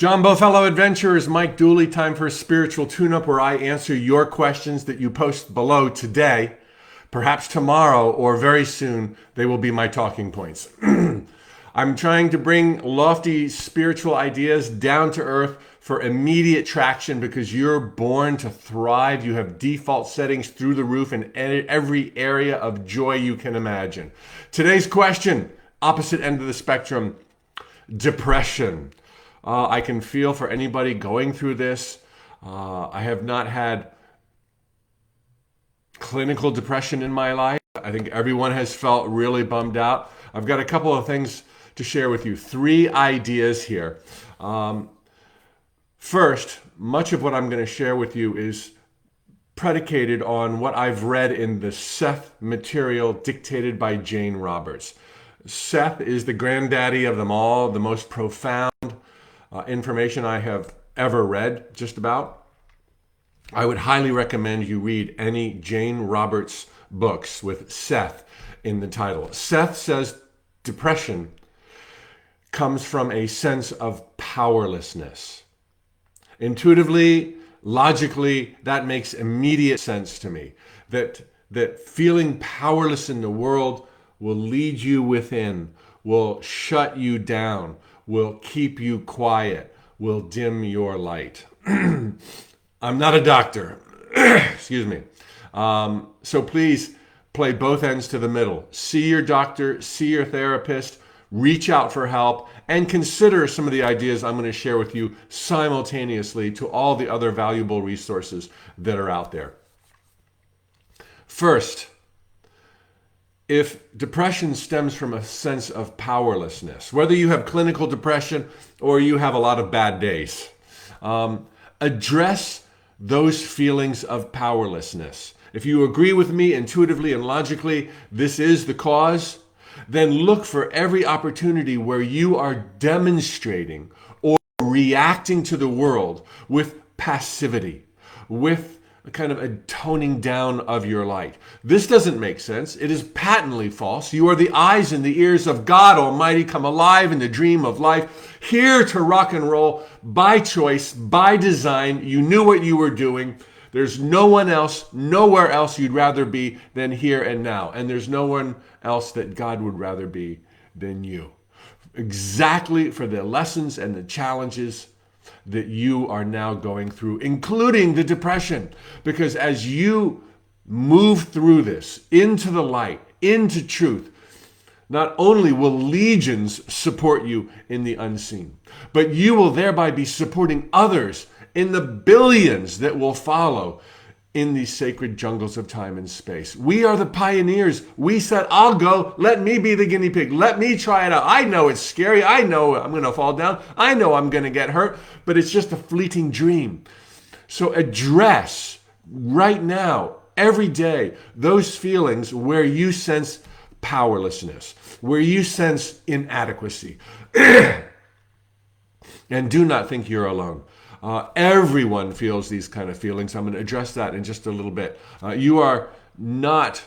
Jumbo fellow adventurers, Mike Dooley, time for a spiritual tune-up where I answer your questions that you post below today. Perhaps tomorrow or very soon, they will be my talking points. I'm trying to bring lofty spiritual ideas down to earth for immediate traction because you're born to thrive. You have default settings through the roof in every area of joy you can imagine. Today's question, opposite end of the spectrum, depression. I can feel for anybody going through this. I have not had clinical depression in my life. I think everyone has felt really bummed out. I've got a couple of things to share with you. 3 ideas here. First, much of what I'm going to share with you is predicated on what I've read in the Seth material dictated by Jane Roberts. Seth is the granddaddy of them all, the most profound information I have ever read, just about. I would highly recommend you read any Jane Roberts books with Seth in the title. Seth says depression comes from a sense of powerlessness. Intuitively, logically, that makes immediate sense to me. That feeling powerless in the world will lead you within, will shut you down, will keep you quiet, will dim your light. I'm not a doctor. Excuse me. So please play both ends to the middle. See your doctor, see your therapist, reach out for help, and consider some of the ideas I'm going to share with you simultaneously to all the other valuable resources that are out there. First, if depression stems from a sense of powerlessness, whether you have clinical depression or you have a lot of bad days, address those feelings of powerlessness. If you agree with me intuitively and logically, this is the cause, then look for every opportunity where you are demonstrating or reacting to the world with passivity, with a kind of a toning down of your light. This doesn't make sense. It is patently false. You are the eyes and the ears of God Almighty come alive in the dream of life, here to rock and roll by choice, by design. You knew what you were doing. There's no one else, nowhere else you'd rather be than here and now. And there's no one else that God would rather be than you. Exactly for the lessons and the challenges that you are now going through, including the depression. Because as you move through this into the light, into truth, not only will legions support you in the unseen, but you will thereby be supporting others in the billions that will follow in these sacred jungles of time and space. We are the pioneers. We said, I'll go. Let me be the guinea pig. Let me try it out. I know it's scary. I know I'm going to fall down. I know I'm going to get hurt, but it's just a fleeting dream. So address right now, every day, those feelings where you sense powerlessness, where you sense inadequacy. And do not think you're alone. Everyone feels these kind of feelings. I'm going to address that in just a little bit. You are not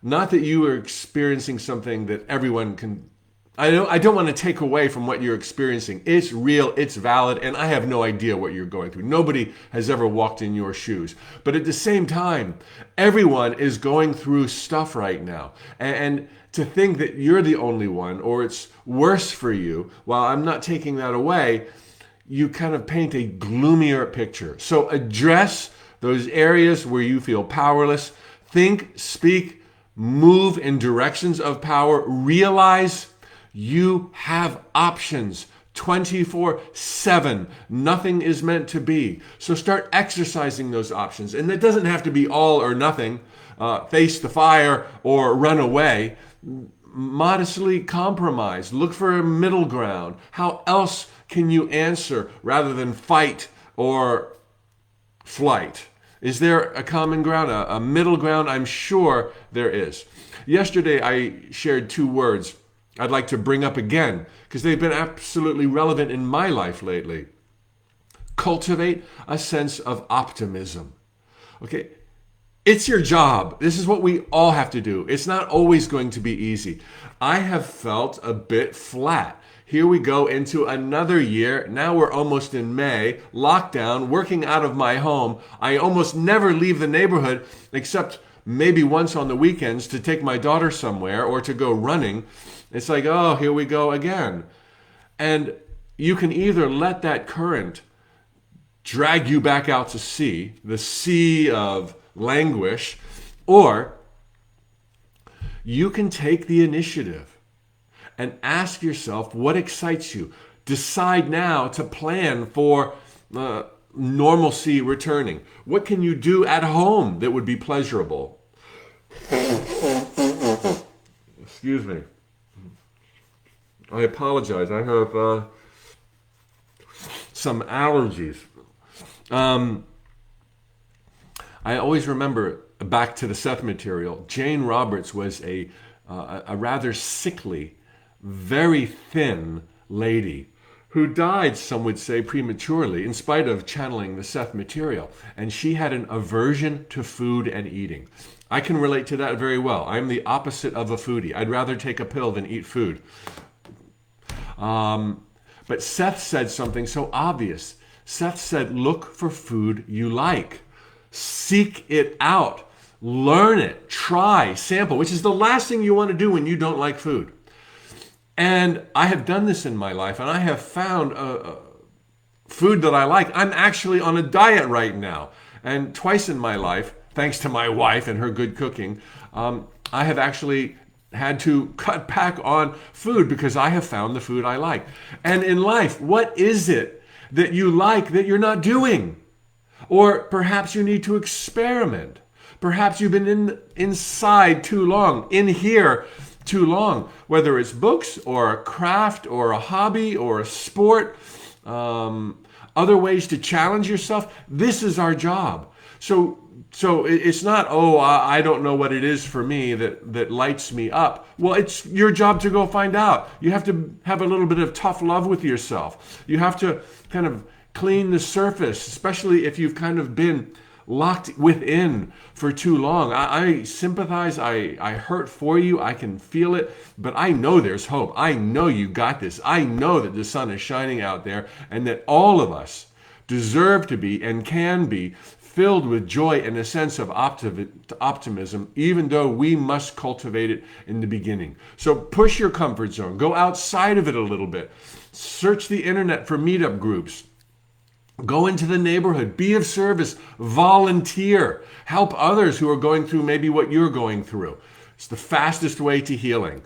that you are experiencing something that everyone can. I don't want to take away from what you're experiencing. It's real, it's valid, and I have no idea what you're going through. Nobody has ever walked in your shoes. But at the same time, everyone is going through stuff right now. And to think that you're the only one, or it's worse for you, while I'm not taking that away, you kind of paint a gloomier picture. So address those areas where you feel powerless. Think, speak, move in directions of power. Realize you have options 24/7. Nothing is meant to be. So start exercising those options. And it doesn't have to be all or nothing. Face the fire or run away. Modestly compromise. Look for a middle ground. How else can you answer rather than fight or flight? Is there a common ground, a middle ground? I'm sure there is. Yesterday, I shared 2 words I'd like to bring up again because they've been absolutely relevant in my life lately. Cultivate a sense of optimism. Okay, it's your job. This is what we all have to do. It's not always going to be easy. I have felt a bit flat Here we go into another year. Now we're almost in May, lockdown, working out of my home. I almost never leave the neighborhood except maybe once on the weekends to take my daughter somewhere or to go running. It's like, oh, here we go again. And you can either let that current drag you back out to sea, the sea of languish, or you can take the initiative and ask yourself what excites you. Decide now to plan for normalcy returning. What can you do at home that would be pleasurable? Excuse me. I apologize. I have some allergies. I always remember, back to the Seth material, Jane Roberts was a rather sickly, very thin lady who died, some would say, prematurely in spite of channeling the Seth material. And she had an aversion to food and eating. I can relate to that very well. I'm the opposite of a foodie. I'd rather take a pill than eat food. But Seth said something so obvious. Seth said, look for food you like. Seek it out. Learn it. Try. Sample, which is the last thing you want to do when you don't like food. And I have done this in my life, and I have found food that I like. I'm actually on a diet right now. And twice in my life, thanks to my wife and her good cooking, I have actually had to cut back on food because I have found the food I like. And in life, what is it that you like that you're not doing? Or perhaps you need to experiment. Perhaps you've been inside too long, in here too long, whether it's books or a craft or a hobby or a sport, other ways to challenge yourself. This is our job. So it's not, I don't know what it is for me that lights me up. Well, it's your job to go find out. You have to have a little bit of tough love with yourself. You have to kind of clean the surface, especially if you've kind of been locked within for too long. I sympathize. I hurt for you. I can feel it. But I know there's hope. I know you got this. I know that the sun is shining out there and that all of us deserve to be and can be filled with joy and a sense of optimism, even though we must cultivate it in the beginning. So push your comfort zone. Go outside of it a little bit. Search the internet for meetup groups. Go into the neighborhood, be of service, volunteer, help others who are going through maybe what you're going through. It's the fastest way to healing.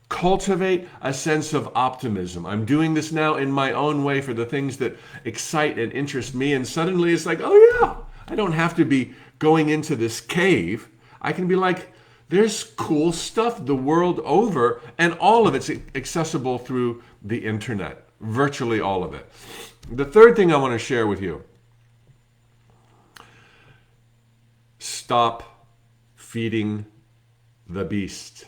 Cultivate a sense of optimism. I'm doing this now in my own way for the things that excite and interest me, and suddenly it's like, oh yeah, I don't have to be going into this cave. I can be like, there's cool stuff the world over, and all of it's accessible through the internet, virtually all of it. The third thing I want to share with you, stop feeding the beast.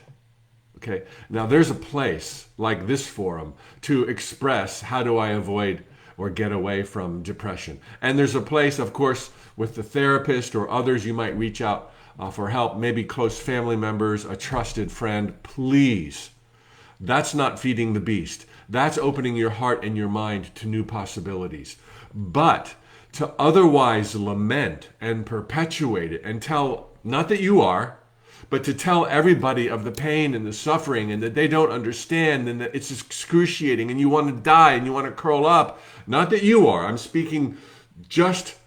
Okay, now there's a place like this forum to express how do I avoid or get away from depression. And there's a place, of course, with the therapist or others you might reach out for help, maybe close family members, a trusted friend. Please, that's not feeding the beast. That's opening your heart and your mind to new possibilities. But to otherwise lament and perpetuate it and tell, not that you are, but to tell everybody of the pain and the suffering and that they don't understand and that it's excruciating and you want to die and you want to curl up. Not that you are. I'm speaking just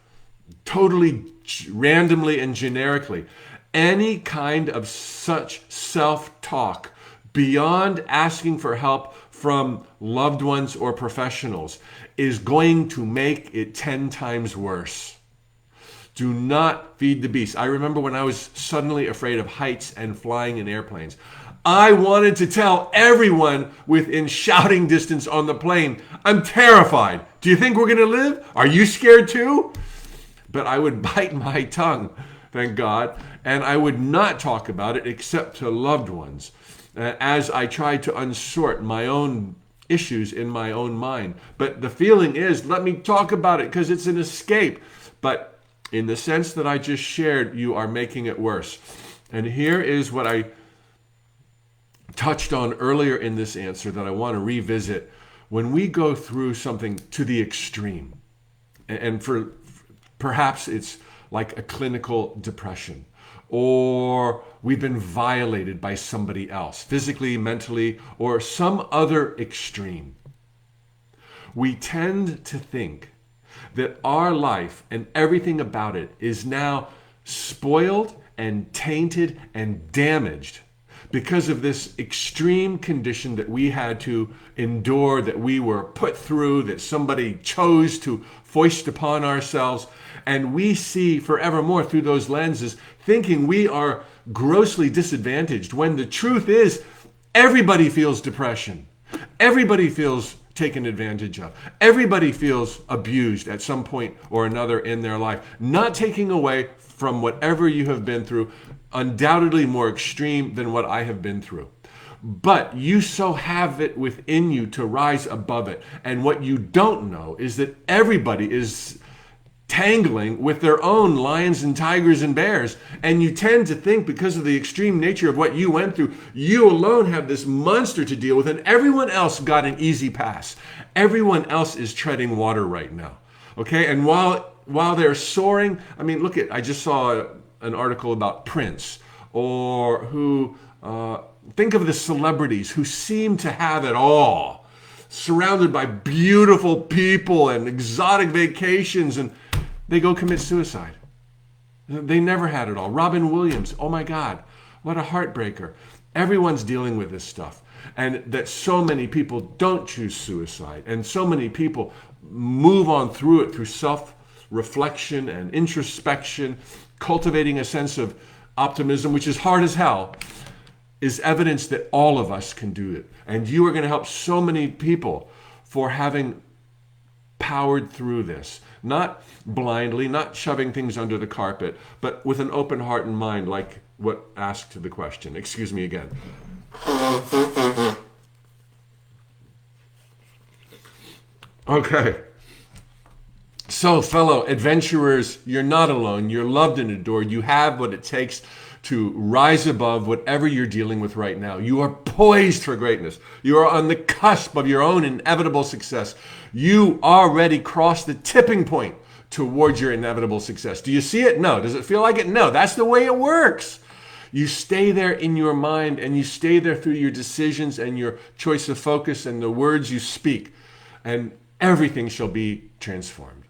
totally randomly and generically. Any kind of such self-talk beyond asking for help from loved ones or professionals is going to make it 10 times worse. Do not feed the beast. I remember when I was suddenly afraid of heights and flying in airplanes. I wanted to tell everyone within shouting distance on the plane, I'm terrified. Do you think we're going to live? Are you scared too? But I would bite my tongue, thank God, and I would not talk about it except to loved ones. As I tried to unsort my own issues in my own mind. But the feeling is, let me talk about it because it's an escape. But in the sense that I just shared, you are making it worse. And here is what I touched on earlier in this answer that I want to revisit when we go through something to the extreme, and for perhaps it's like a clinical depression, or we've been violated by somebody else, physically, mentally, or some other extreme, we tend to think that our life and everything about it is now spoiled and tainted and damaged because of this extreme condition that we had to endure, that we were put through, that somebody chose to foist upon ourselves. And we see forevermore through those lenses, thinking we are grossly disadvantaged, when the truth is everybody feels depression. Everybody feels taken advantage of. Everybody feels abused at some point or another in their life. Not taking away from whatever you have been through, undoubtedly more extreme than what I have been through. But you so have it within you to rise above it. And what you don't know is that everybody is tangling with their own lions and tigers and bears. And you tend to think, because of the extreme nature of what you went through, you alone have this monster to deal with, and everyone else got an easy pass. Everyone else is treading water right now. Okay? And while they're soaring, I mean, I just saw an article about Prince, or think of the celebrities who seem to have it all, surrounded by beautiful people and exotic vacations, and they go commit suicide. They never had it all. Robin Williams, oh my God, what a heartbreaker. Everyone's dealing with this stuff. And that so many people don't choose suicide, and so many people move on through it through self-reflection and introspection, cultivating a sense of optimism, which is hard as hell, is evidence that all of us can do it. And you are going to help so many people for having powered through this. Not blindly, not shoving things under the carpet, but with an open heart and mind, like what asked the question. Excuse me again. Okay. So, fellow adventurers, you're not alone. You're loved and adored. You have what it takes to rise above whatever you're dealing with right now. You are poised for greatness. You are on the cusp of your own inevitable success. You already crossed the tipping point towards your inevitable success. Do you see it? No. Does it feel like it? No. That's the way it works. You stay there in your mind, and you stay there through your decisions and your choice of focus and the words you speak, and everything shall be transformed.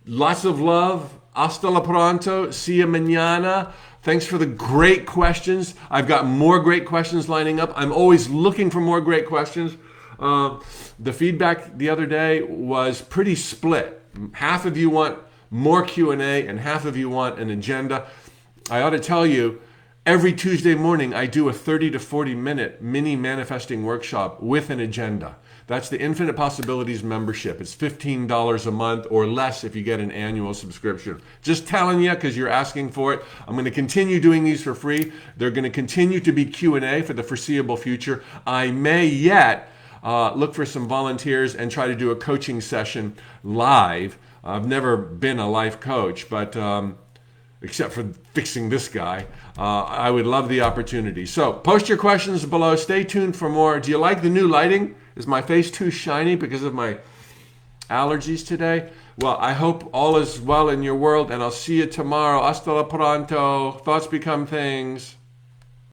Lots of love. Hasta la pronto. See you mañana. Thanks for the great questions. I've got more great questions lining up. I'm always looking for more great questions. The feedback the other day was pretty split. Half of you want more Q&A and half of you want an agenda. I ought to tell you, every Tuesday morning I do a 30 to 40 minute mini manifesting workshop with an agenda. That's the Infinite Possibilities membership. It's $15 a month or less if you get an annual subscription. Just telling you because you're asking for it. I'm going to continue doing these for free. They're going to continue to be Q&A for the foreseeable future. I may yet look for some volunteers and try to do a coaching session live. I've never been a life coach, but except for fixing this guy, I would love the opportunity. So post your questions below. Stay tuned for more. Do you like the new lighting? Is my face too shiny because of my allergies today? Well, I hope all is well in your world, and I'll see you tomorrow. Hasta la pronto. Thoughts become things.